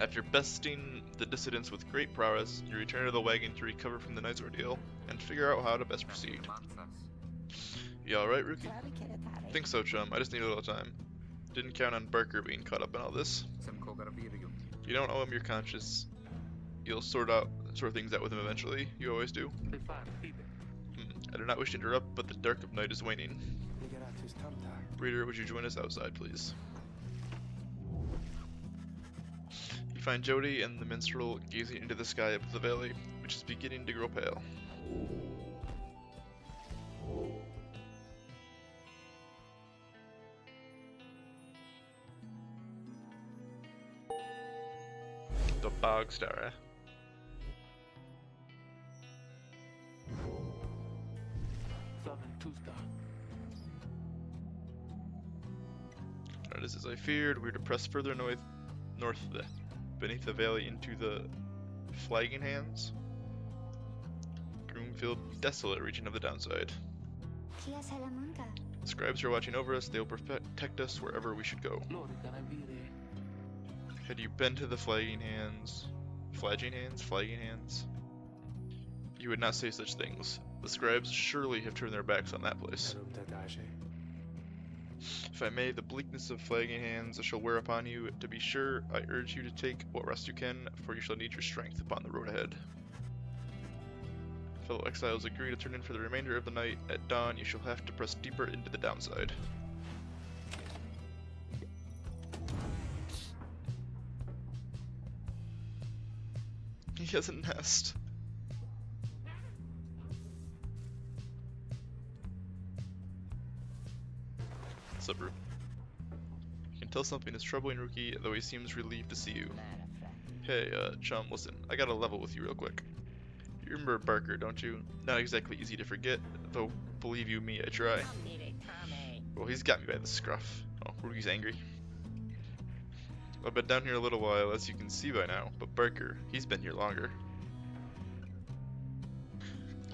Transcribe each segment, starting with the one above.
After besting the dissidents with great prowess, you return to the wagon to recover from the night's ordeal and figure out how to best proceed. You alright, Rookie? Think so, chum. I just need a little time. Didn't count on Barker being caught up in all this. If you don't owe him your conscience, you'll sort things out with him eventually. You always do. I do not wish to interrupt, but the dark of night is waning. Reader, would you join us outside, please? You find Jody and the minstrel gazing into the sky above the valley, which is beginning to grow pale. The bog star, eh? It is as I feared. We are to press further north beneath the valley into the flagging hands. Gloom-filled, desolate region of the downside. Scribes are watching over us. They will protect us wherever we should go. Had you been to the flagging hands? Flagging hands? You would not say such things. The scribes surely have turned their backs on that place. If I may, the bleakness of flagging hands shall wear upon you. To be sure, I urge you to take what rest you can, for you shall need your strength upon the road ahead. Fellow exiles, agree to turn in for the remainder of the night. At dawn, you shall have to press deeper into the downside. He has a nest. What's up, Roo? You can tell something is troubling Rookie, though he seems relieved to see you. Hey, chum, listen, I gotta level with you real quick. You remember Barker, don't you? Not exactly easy to forget, though believe you me, I try. Well, he's got me by the scruff. Oh, Rookie's angry. I've been down here a little while, as you can see by now, but Barker, he's been here longer.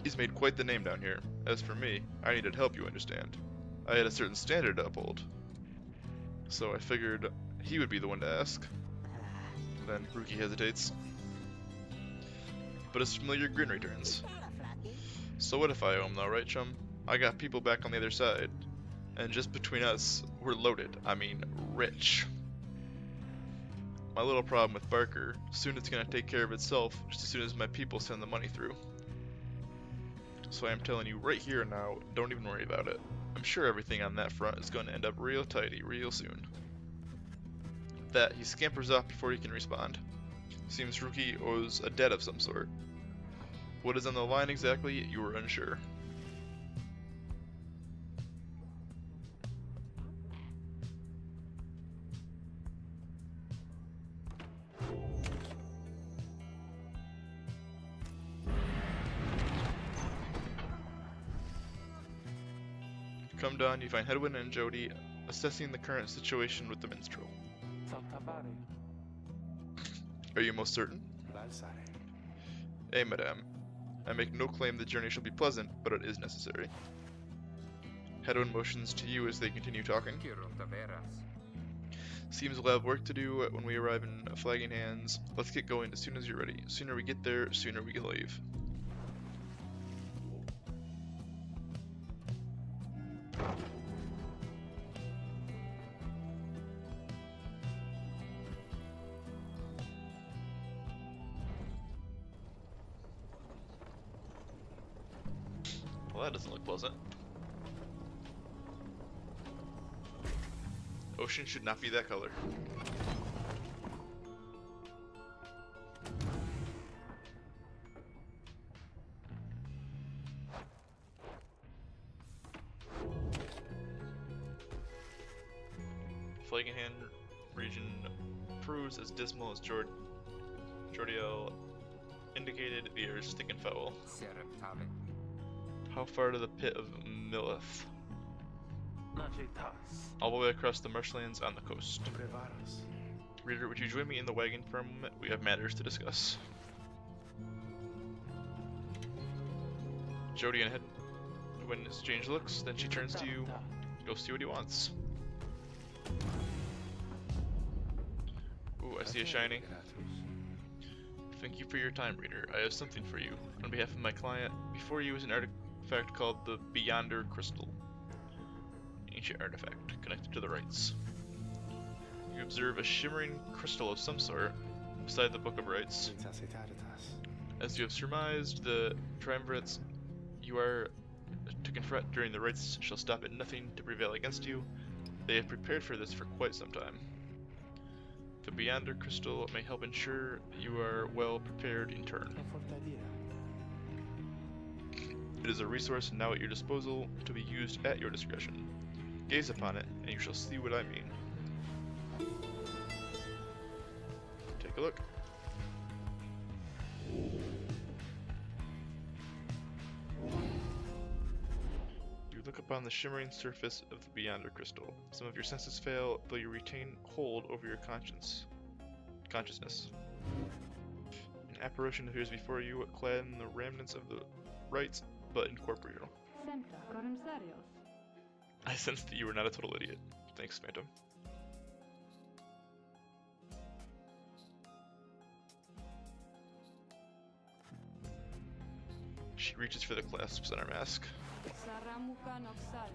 He's made quite the name down here. As for me, I needed help, you understand. I had a certain standard to uphold. So I figured he would be the one to ask. Then Rookie hesitates. But his familiar grin returns. So what if I owe him though, right, chum? I got people back on the other side. And just between us, we're loaded. I mean, rich. My little problem with Barker, soon it's gonna take care of itself just as soon as my people send the money through. So I'm telling you right here and now, don't even worry about it. I'm sure everything on that front is going to end up real tidy real soon. With that, he scampers off before he can respond. Seems Rookie owes a debt of some sort. What is on the line exactly, you are unsure. Come dawn, you find Hedwin and Jody assessing the current situation with the minstrel. Are you most certain? Eh, madame. I make no claim the journey shall be pleasant, but it is necessary. Hedwin motions to you as they continue talking. Seems we'll have work to do when we arrive in flagging hands. Let's get going as soon as you're ready. Sooner we get there, sooner we can leave. Well, that doesn't look pleasant. Ocean should not be that color. Flagging Hand region proves as dismal as Jordiel indicated. The air is thick and foul. How far to the pit of Millith? All the way across the marshlands on the coast. Reader, would you join me in the wagon for a moment? We have matters to discuss. Jody and Hedwin exchange looks, then she turns to you. Go see what he wants. Ooh, I see a shiny. Thank you for your time, reader. I have something for you. On behalf of my client, before you is an artifact called the Beyonder Crystal. Ancient artifact, connected to the rites. You observe a shimmering crystal of some sort beside the Book of Rites. As you have surmised, the triumvirates you are to confront during the rites shall stop at nothing to prevail against you. They have prepared for this for quite some time. The Beyonder Crystal may help ensure you are well prepared in turn. It is a resource now at your disposal to be used at your discretion. Gaze upon it, and you shall see what I mean. Take a look. You look upon the shimmering surface of the Beyonder Crystal. Some of your senses fail, though you retain hold over your consciousness. An apparition appears before you, clad in the remnants of the rites, but incorporeal. I sense that you are not a total idiot. Thanks, Phantom. She reaches for the clasps on her mask.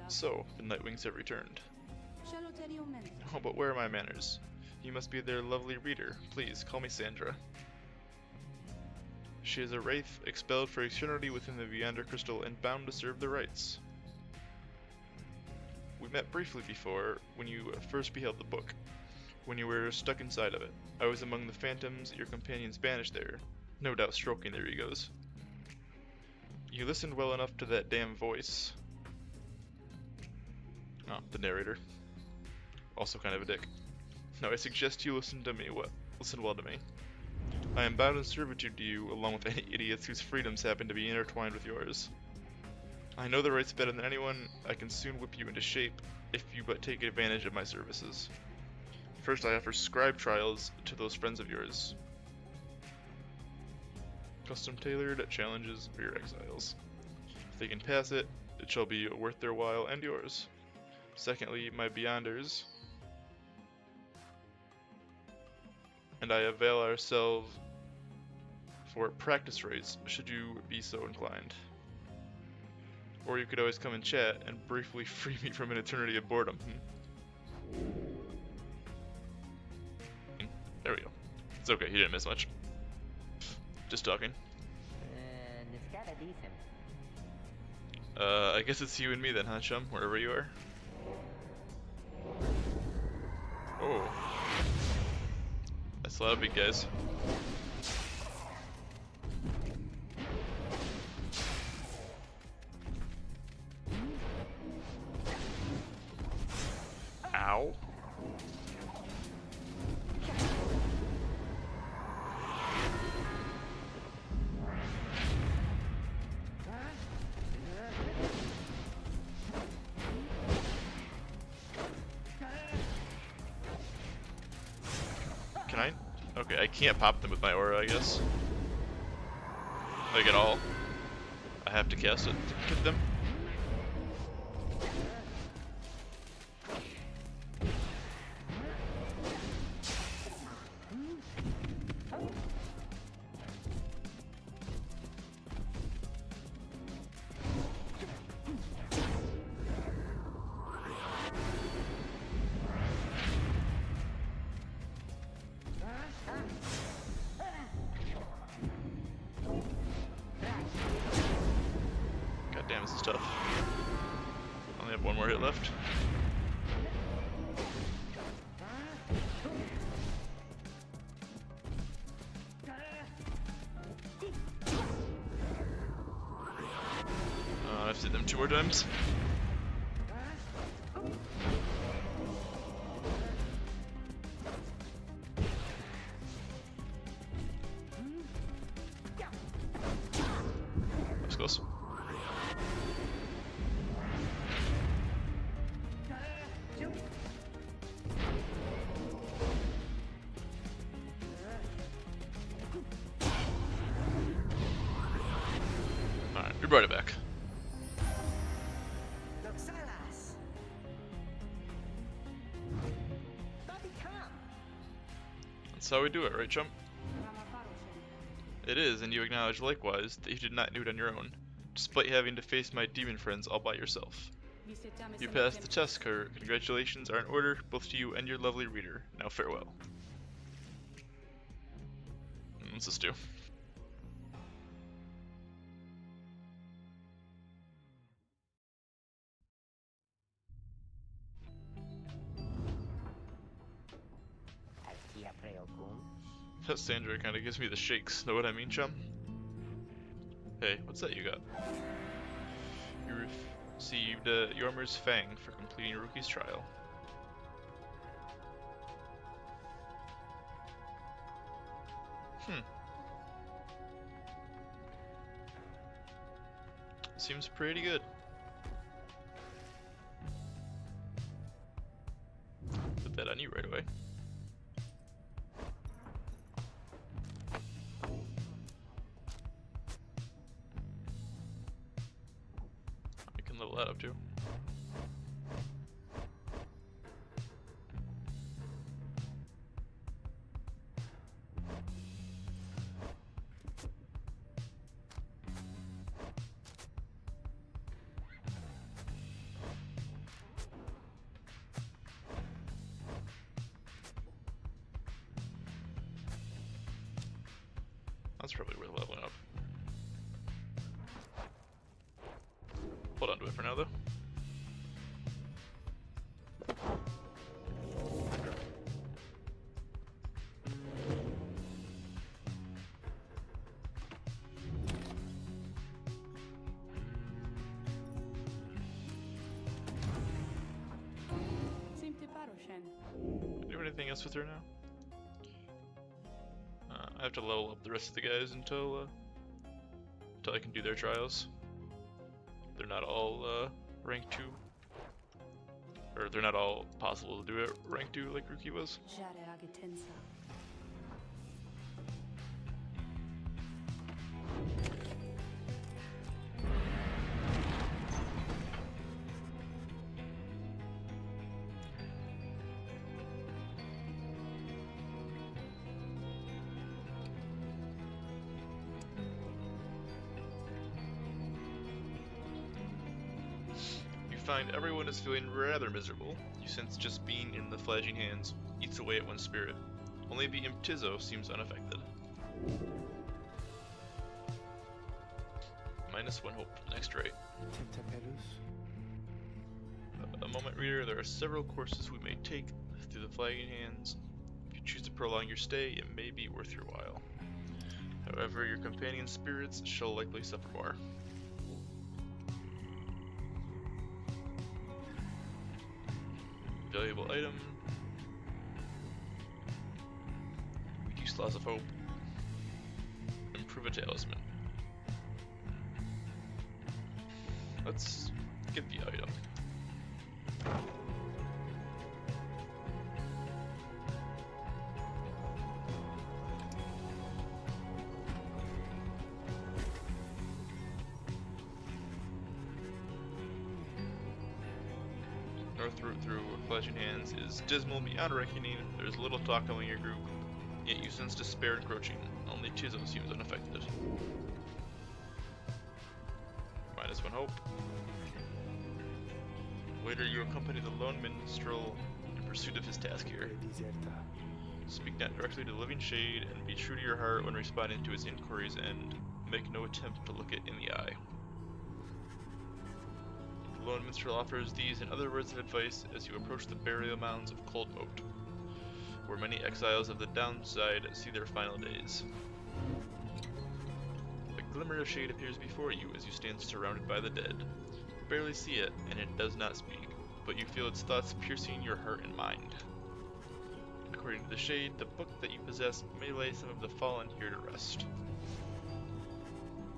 So, the Nightwings have returned. Oh, but where are my manners? You must be their lovely reader. Please, call me Sandra. She is a wraith, expelled for eternity within the Beyonder Crystal and bound to serve the rites. We met briefly before, when you first beheld the book, when you were stuck inside of it. I was among the phantoms your companions banished there, no doubt stroking their egos. You listened well enough to that damn voice. Oh, the narrator. Also kind of a dick. Now I suggest you listen well to me. I am bound in servitude to you, along with any idiots whose freedoms happen to be intertwined with yours. I know the rights better than anyone. I can soon whip you into shape, if you but take advantage of my services. First I offer scribe trials to those friends of yours. Custom-tailored challenges for your exiles. If they can pass it, it shall be worth their while and yours. Secondly, my Beyonders and I avail ourselves for practice rates, should you be so inclined. Or you could always come and chat and briefly free me from an eternity of boredom. There we go. It's okay, he didn't miss much. Just talking. I guess it's you and me then, huh, chum? Wherever you are. Oh. That's a lot of big guys. Ow. Can I? Okay, I can't pop them with my aura, I guess. Like at all. I have to cast it to hit them. Damn, this is tough. I only have one more hit left. I have to hit them 2 more times. That was close. Alright, we brought it back. Let's That's how we do it, right, chump? It is, and you acknowledge likewise that you did not do it on your own, despite having to face my demon friends all by yourself. You passed the test, Kurt. Congratulations are in order, both to you and your lovely reader. Now farewell. What's this do? That Sandra kinda gives me the shakes, know what I mean, chum? Hey, what's that you got? You received Yormer's Fang for completing Rookie's trial. Seems pretty good. Put that on you right away. I can level that up too. That's probably worth leveling up. Hold on to it for now, though. Do anything else with her now? I have to level up the rest of the guys until I can do their trials. They're not all rank 2, or they're not all possible to do it rank 2 like Rookie was. Find everyone is feeling rather miserable. You sense just being in the flagging hands eats away at one's spirit. Only the imp Tizo seems unaffected. -1 hope, next rate. A moment, reader, there are several courses we may take through the flagging hands. If you choose to prolong your stay, it may be worth your while. However, your companion spirits shall likely suffer more. Valuable item. Reduce loss of hope. Improve a talisman. Let's get the item. North route through Flashing Hands is dismal beyond reckoning. There's little talk among your group, yet you sense despair encroaching. Only Tizo seems unaffected. -1 hope. Later you accompany the lone minstrel in pursuit of his task here. Speak not directly to the living shade, and be true to your heart when responding to his inquiries, and make no attempt to look it in the eye. The lone minstrel offers these and other words of advice as you approach the burial mounds of Cold Moat, where many exiles of the downside see their final days. A glimmer of shade appears before you as you stand surrounded by the dead. You barely see it, and it does not speak, but you feel its thoughts piercing your heart and mind. According to the shade, the book that you possess may lay some of the fallen here to rest.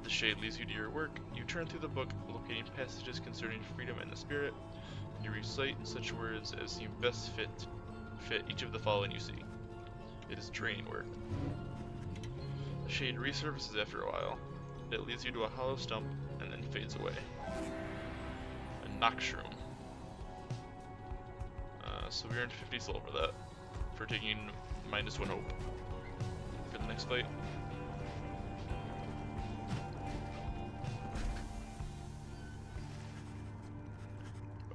The shade leads you to your work. You turn through the book, locating passages concerning freedom and the spirit, and you recite such words as seem best fit each of the fallen you see. It is draining work. The shade resurfaces after a while. It leads you to a hollow stump and then fades away. A Noxshroom. So we earned 50 soul for that, for taking -1 hope for the next fight.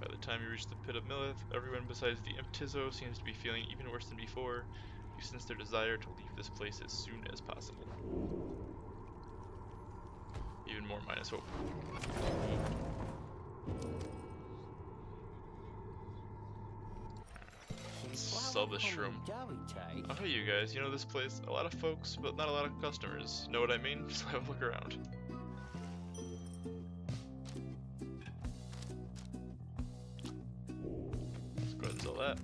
By the time you reach the pit of Millith, everyone besides the Imp Tizo seems to be feeling even worse than before. You sense their desire to leave this place as soon as possible. Even more minus hope. Sell this shroom. I'll tell you guys, you know this place, a lot of folks, but not a lot of customers. Know what I mean? So have a look around. Let's go ahead and sell that.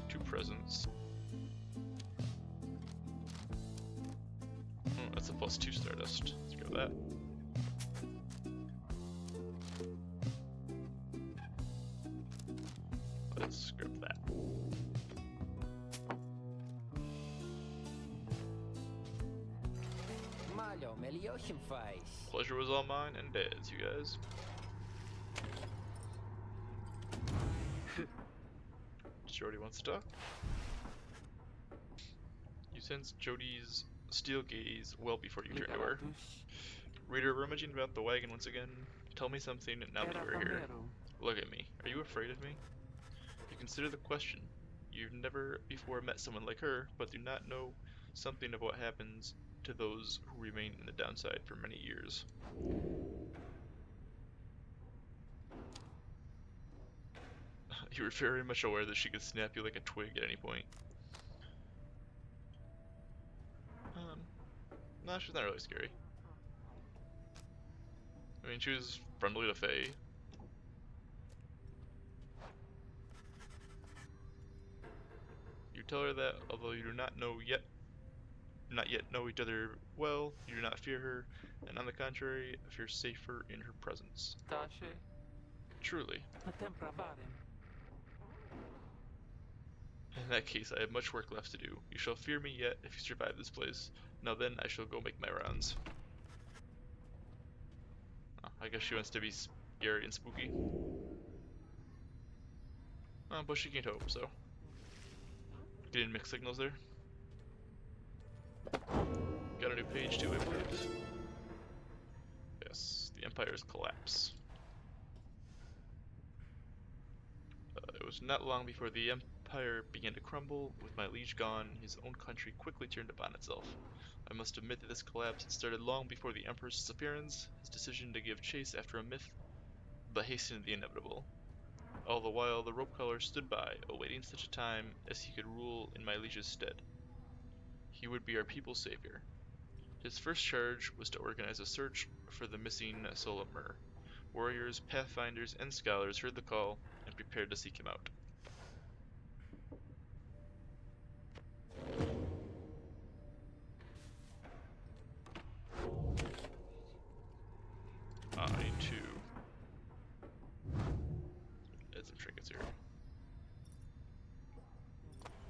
Two presents. Oh, that's a +2 Stardust. Let's go with that. Let's scrap that. Pleasure was all mine and Dad's, you guys. Jody wants to talk. You sense Jody's steel gaze well before you turn to her. Reader, rummaging about the wagon once again. Tell me something now that you are here. Look at me. Are you afraid of me? You consider the question. You've never before met someone like her, but do not know something of what happens to those who remain in the downside for many years. You were very much aware that she could snap you like a twig at any point. No, she's not really scary. I mean, she was friendly to Faye. You tell her that, although you do not yet know each other well, you do not fear her, and on the contrary, feel safer in her presence. Truly. In that case, I have much work left to do. You shall fear me yet if you survive this place. Now then, I shall go make my rounds. Oh, I guess she wants to be scary and spooky. Oh, but she can't hope, so. Getting mixed signals there. Got a new page too, I believe. Yes, the Empire's collapse. It was not long before the Empire began to crumble. With my liege gone, his own country quickly turned upon itself. I must admit that this collapse had started long before the Emperor's disappearance, his decision to give chase after a myth, but hastened the inevitable. All the while, the rope collar stood by, awaiting such a time as he could rule in my liege's stead. He would be our people's savior. His first charge was to organize a search for the missing soul of Myr. Warriors, pathfinders, and scholars heard the call and prepared to seek him out. I need to add some trinkets here.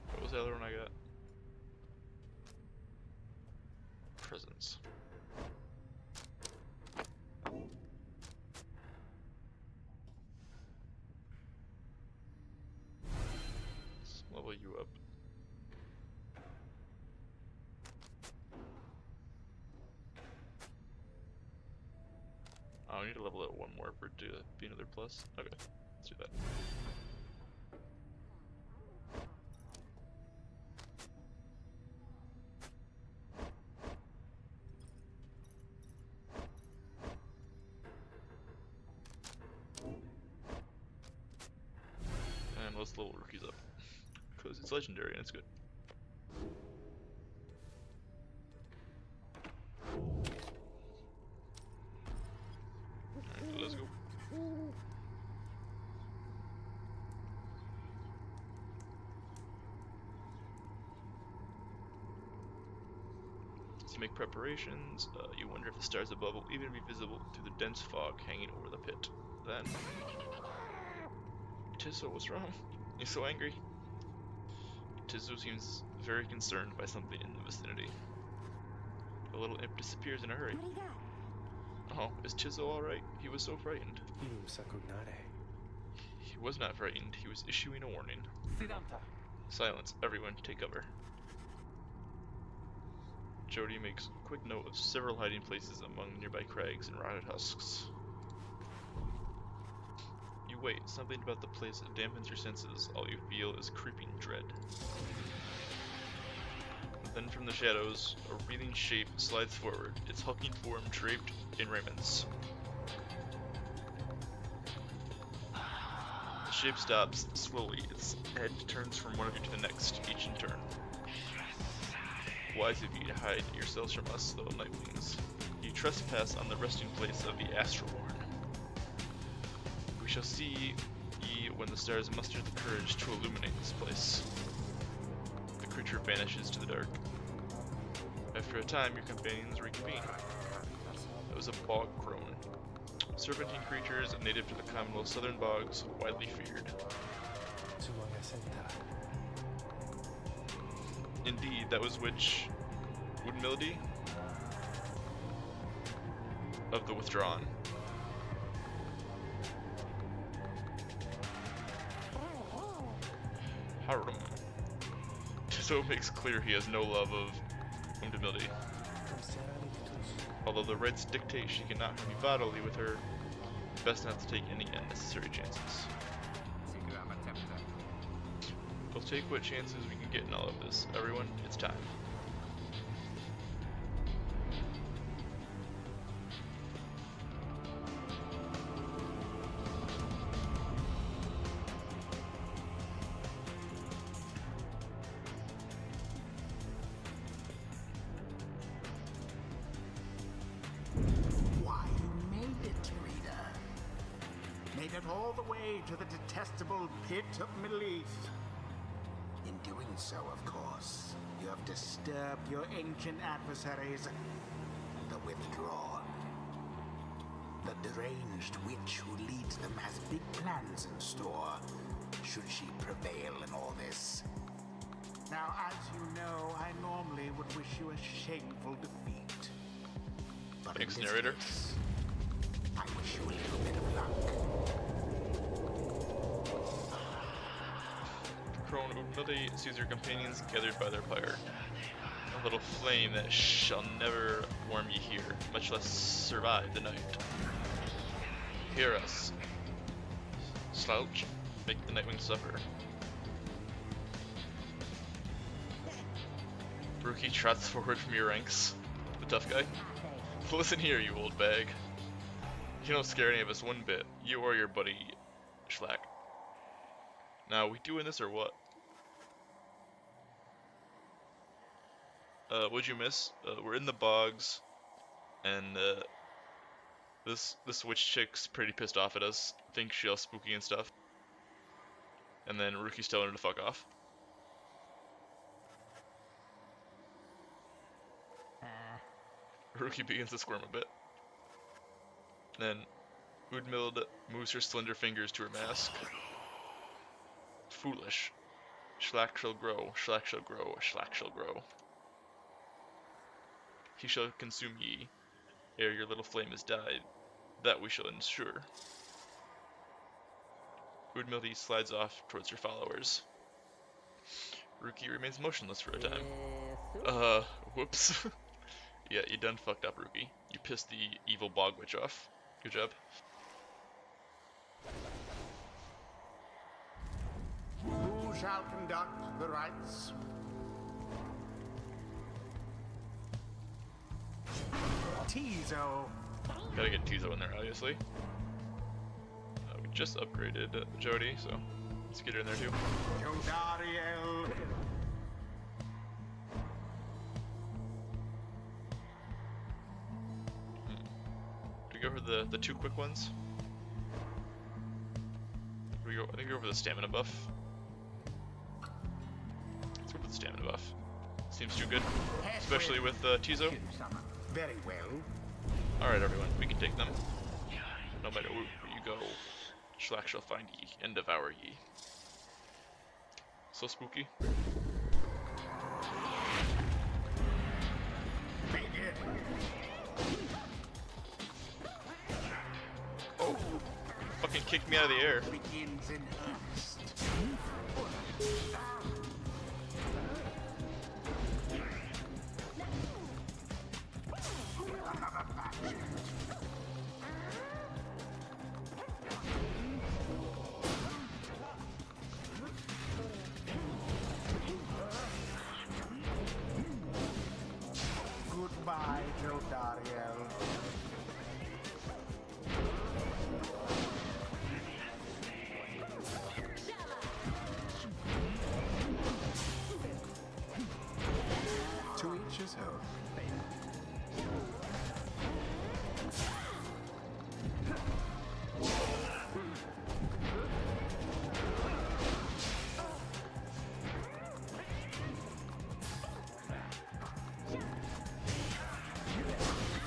What was the other one I got? Presents. Let's level you up. Oh, I need to level it one more for it to be another plus. Okay, let's do that. And let's level rookies up. Because it's legendary and it's good. Alright, let's go. To make preparations, you wonder if the stars above will even be visible through the dense fog hanging over the pit. Then... Tizo, what's wrong? You're so angry. Tizo seems very concerned by something in the vicinity. The little imp disappears in a hurry. Oh, is Tizo alright? He was so frightened. He was not frightened, he was issuing a warning. Silence, everyone, take cover. Jody makes quick note of several hiding places among nearby crags and rotted husks. You wait, something about the place dampens your senses, all you feel is creeping dread. Then from the shadows, a wreathing shape slides forward, its hulking form draped in raiments. The shape stops slowly, its head turns from one of you to the next, each in turn. Wise of you to hide yourselves from us, little nightwings. You trespass on the resting place of the Astroborn. We shall see ye when the stars muster the courage to illuminate this place. The creature vanishes to the dark. After a time, your companions reconvene. It was a bog crone. Serpentine creatures native to the Commonwealth's southern bogs, widely feared. Indeed, that was which Woodmildy of the Withdrawn. Harum. So it makes clear he has no love of Umdamildi. Although the rites dictate she cannot harm you bodily with her, best not to take any unnecessary chances. We'll take what chances we can get in all of this. Everyone, it's time. Why, you made it, reader. Made it all the way to the detestable pit of Melith. In doing so, of course, you have disturbed your ancient adversaries, the Withdrawn. The deranged witch who leads them has big plans in store, should she prevail in all this. Now, as you know, I normally would wish you a shameful defeat. But Thanks, in this narrator. case, I wish you a little bit of luck. Crone Umdamildi sees her companions gathered by their pyre. A little flame that shall never warm ye here, much less survive the night. Hear us. Slouch, make the Nightwing suffer. Rookie trots forward from your ranks. The tough guy. Listen here, you old bag. You don't scare any of us one bit. You or your buddy, Schlack. Now, we doing this or what? What'd you miss? We're in the bogs, and this witch chick's pretty pissed off at us. Thinks she's all spooky and stuff. And then Rookie's telling her to fuck off. Rookie begins to squirm a bit. Then Udmild moves her slender fingers to her mask. Foolish. Schlack shall grow, Schlack shall grow, Schlack shall grow. He shall consume ye, ere your little flame is died. That we shall ensure. Udmildi slides off towards her followers. Rookie remains motionless for a time. Whoops. Yeah, you done fucked up, Rookie. You pissed the evil bog witch off. Good job. Who shall conduct the rites? Tizo. Gotta get Tizo in there, obviously. We just upgraded Jody, so let's get her in there too. Jodariel. Do we go for the two quick ones? I think we go for the stamina buff. Let's go for the stamina buff. Seems too good, especially with Tizo. Very well. Alright everyone, we can take them. No matter where you go, Schlack shall find ye and devour ye. So spooky. Oh! Fuck fucking kicked me out of the air. Begins in earnest. Another batch. Goodbye, Jodariel. To each his own.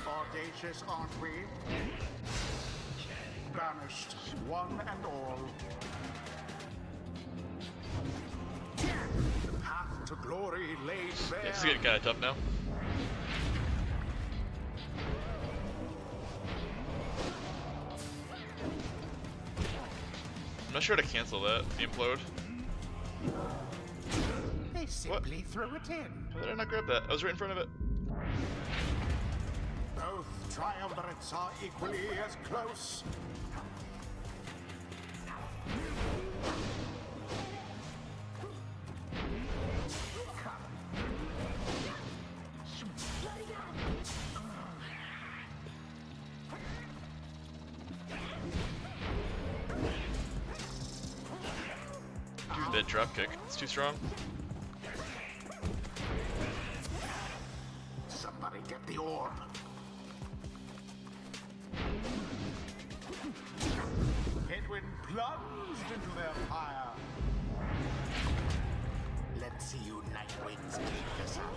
Audacious, aren't we? Banished, one and all. The path to glory laid bare. This is getting kind of tough now. I'm not sure how to cancel that. The implode. They simply threw it in. Why did I not grab that? I was right in front of it. Both triumvirates are equally as close. Dude, that drop kick. It's too strong. Somebody get the orb. Headwind plunged into their fire. Let's see you Nightwings keep this up.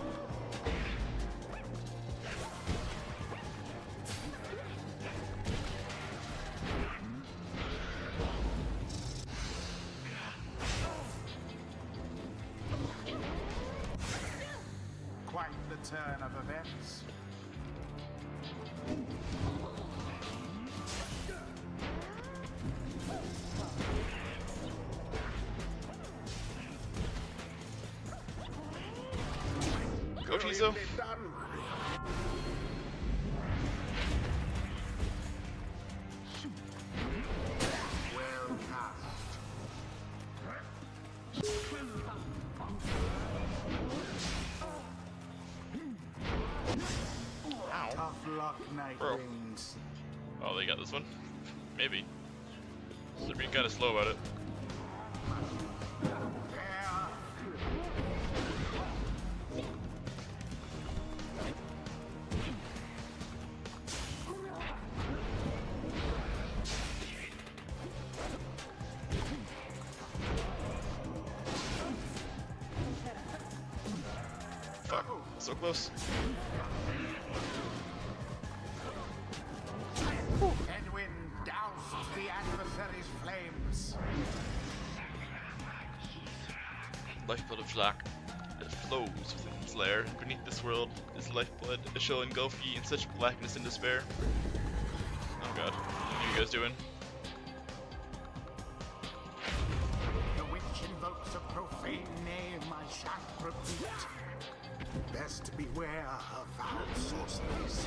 Quite the turn of events. Go, Tizo. Brilliantly done. Well cast. Ow. Tough luck, Nightwings. Oh, they got this one? Maybe. They're being kind of slow about it. There. Fuck. So close. Headwind doused the adversary's flames. Lifeblood of Shlak. It flows within its lair. Beneath this world is lifeblood. It shall engulf ye in such blackness and despair. Oh god. What are you guys doing? The witch invokes a profane name I shan't repeat. Best beware her foul sorceries.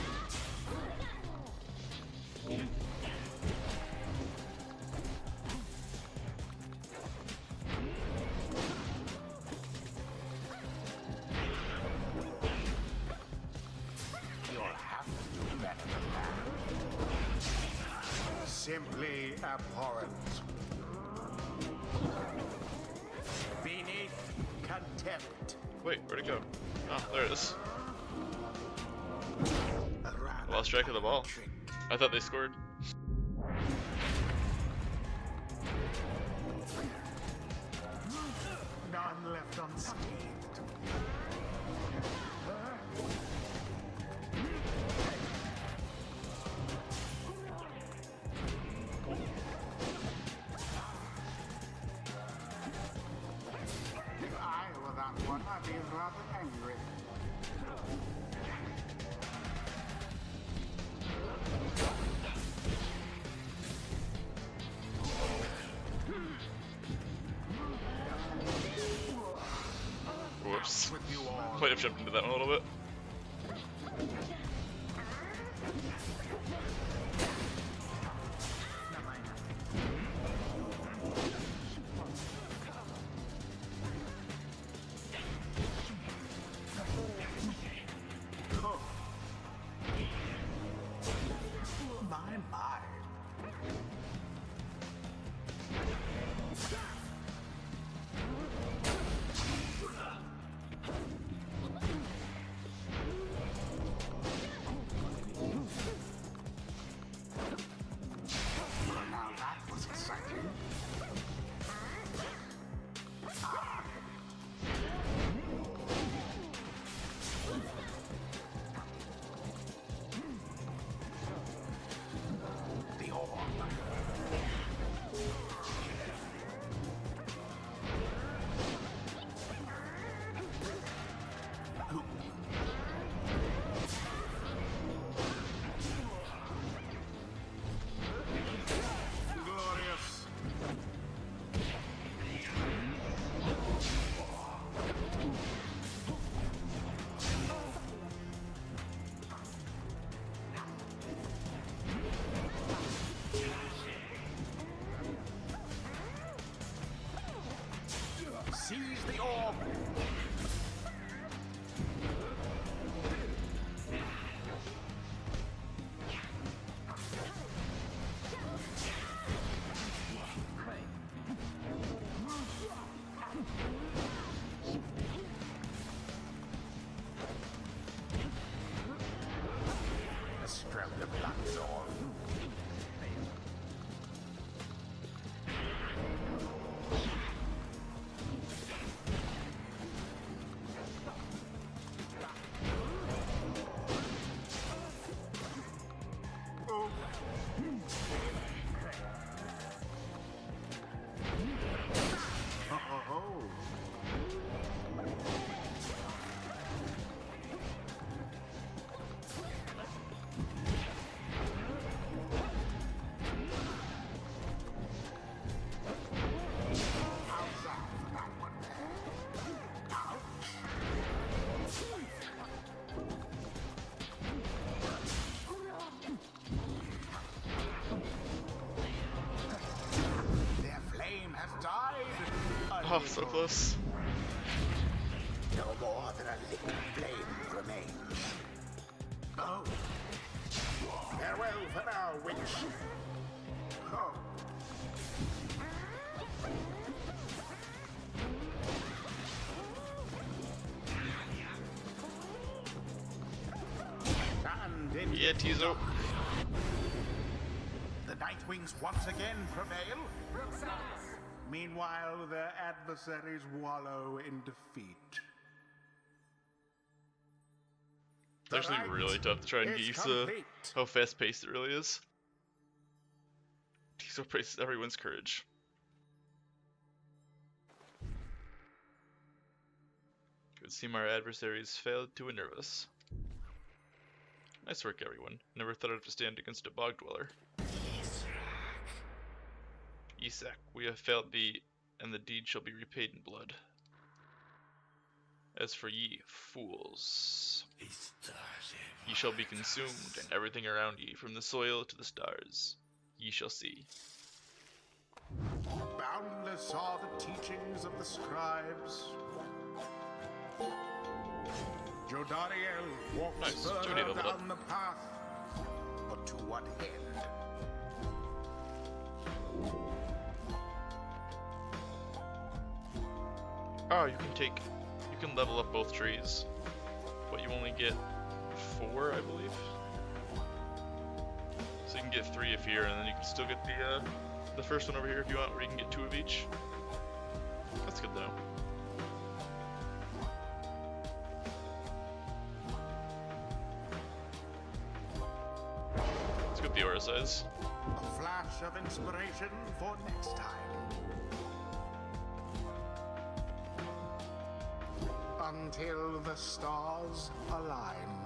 You'll have to do better than that. Simply abhorrent. Beneath contempt. Wait, where'd it go? Oh, there it is. A rather Lost track of the ball. trick. I thought they scored. None left unscathed. If I were that one, I'd be rather angry. Might have jumped into that one a little bit. Seize the orb! A stroke of luck is all. Oh, so close. No more than a liquid flame remains. Oh. Farewell for now, witch. Oh. And in Yeah, Tizo. the Nightwings once again prevail. Meanwhile, their adversaries wallow in defeat. It's actually really tough to try and get used to how fast paced it really is. Tizo praises everyone's courage. It would seem our adversaries failed to unnerve us. Nice work, everyone. Never thought I'd have to stand against a bog dweller. Isak, we have failed thee, and the deed shall be repaid in blood. As for ye, fools, ye shall be consumed, and everything around ye, from the soil to the stars, ye shall see. Boundless are the teachings of the scribes. Jodariel walks Nice. further Jody leveled down up. the path, but to what end? Oh, you can level up both trees, but you only get 4, I believe. So you can get 3 if here, and then you can still get the first one over here if you want, where you can get 2 of each. That's good though. Let's get the aura size. A flash of inspiration for next time. Until the stars align.